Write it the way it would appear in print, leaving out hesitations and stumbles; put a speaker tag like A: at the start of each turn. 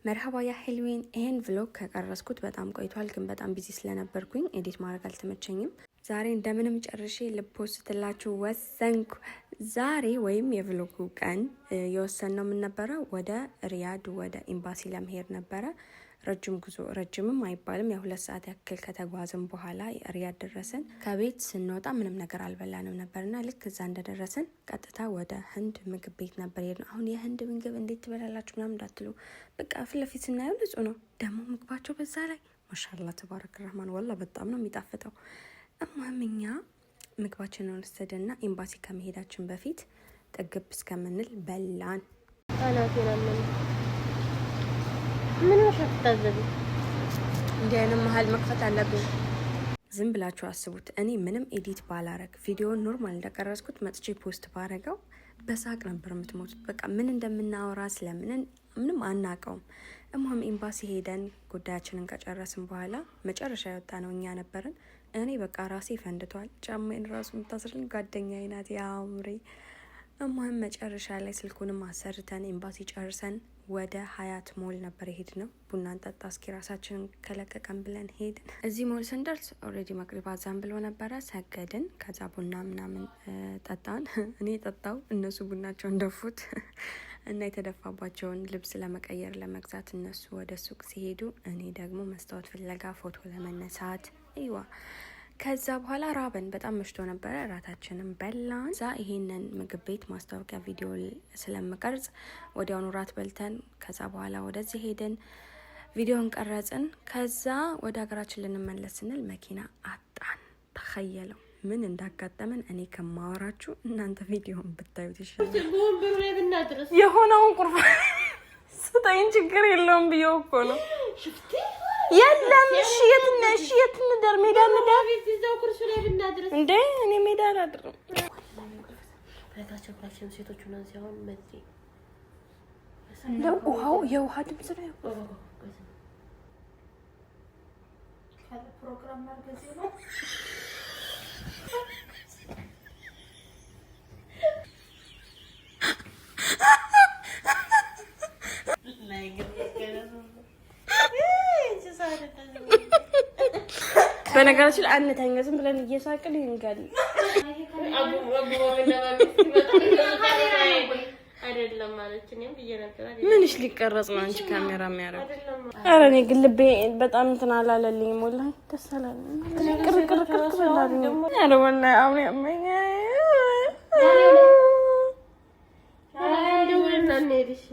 A: مرحبا يا حلوين ይሄን vlog ከቀረስኩት በጣም ቆይቷል ግን በጣም ቢዚ ስለነበርኩኝ ኤዲት ማድረግ አልተመቸኝም ዛሬ እንደምንም ጨርሼ ልፖስትላችሁ ወሰንኩ ዛሬ ወይም የvlog ቀን የወሰነው ምን ነበር ወደ ሪያድ ወደ ኤምባሲ ለመሄድ ነበር ረጅም ጉዞ ረጅምም አይባልም ያ2 ሰዓት ያክል ከተጓዝን በኋላ ሪያድ ደረሰን ከቤት ስንወጣ ምንም ነገር አልበላንም ነበርና ልክ እዛ እንደደረሰን ቀጥታ ወደ ህንድ ምግብ ቤት ነበር የሄድነው አሁን የህንድ ምግብ እንዴት ትበላላችሁ ምናምን እንዳትሉ በቃ ፍለፊት ስናየው ንጹህ ነው ደሞ ምግባቸው በዛ ላይ ማሻአላህ ተባረክ ረህማን والله በጣም ነው የሚጣፍጠው እማምኛ ምግባችንን ወሰደና ኤምባሲ ከመሄዳችን በፊት ጠግብ እስከምንል በላን
B: አናቴናምን ምን ወሽታዘብ
A: እንደነ መሃል መክፈት አለብኝ ዝም ብላችሁ አስቡት እኔ ምንም ኤዲት ባላረግ ቪዲዮ ኖርማል እንደቀረስኩት መጥቼ ፖስት ባረጋው በሳቅ ነበር የምትሞቱት በቃ ምን እንደምናወራ ስለምን ምንም አናቀውም እማም ኤምባሲ ሄደን ጉዳያችንን ከጨረስን በኋላ መጨረሻ ያወጣ ነው እኛ ነበርን እኔ በቃ ራሴ ፈንድቷል ጫማዬን ራሱ ምታስርልኝ ጓደኛዬ ናት ያምሪ እማም መጨረሻ ላይ ስልኩንም አሰርተን ኤምባሲ ጨርሰን ወደ ሀያት ሞል ነበር ሄድነው ቡናን ጠጣ እስኪ ራሳችንን ከለቀቀን ብለን ሄድን እዚህ ሞል ስንደርስ ኦሬዲ መግሪብ አዛን ብሎ ነበር ሰገድን ከዛ ቡና ምናምን ጠጣን እኔ ጠጣው እነሱ ቡናቸው እንደፉት እና የተደፋባቸውን ልብስ ለመቀየር ለመግዛት እነሱ ወደ ሱቅ ሲሄዱ እኔ ደግሞ መስታወት ፍለጋ ፎቶ ለመነሳት አይዋ ከዛ በኋላ ራበን በጣም መሽቶ ነበር ራታችንን በላን ዛ ይሄንን ምግብ ቤት ማስታወቂያ ቪዲዮ ስለምቀርጽ ወዲያውኑ ራት በልተን ከዛ በኋላ ወደዚህ ሄደን ቪዲዮን ቀረጽን ከዛ ወደ ሀገራችን ልንመለስ ስንል መኪና አጣን ተخيلوا ምን እንዳጋጠመን እኔ ከማወራችሁ እናንተ ቪዲዮን ብታዩት ይሻላል የሆነውን ቁርባ ስጠኝ ችግር የለውም ቢዮ እኮ ነው የለም እሺ የት እንደር ሜዳ
B: እዛው ኩርሱ ላይ ብናድርስ
A: እንዴ እኔ ሜዳ አላድርም
B: ታቸው ክላሽን ሴቶቹ ነው ሲሆን መጥሪ
A: ነው የውሃ ድምጽ ነው
B: ካለ ፕሮግራም ማርገዝ ነው
A: በነገራችን ላይ አንተኛ ዝም ብለን እየሳቅን ይንጋል
B: አቡ ወንደባብ አይደለም ማለት ነው በየነገር
A: ምንሽ ሊቀረጽ ነው አንቺ ካሜራ የሚያረግ አረ እኔ ግልቤ በጣም እንትን አላለልኝም ወላሂ ተሰላለ ቅርቅር አላለኝ አረ ወላሂ አሁን ያመኝ
B: እንደው እና ነይሽ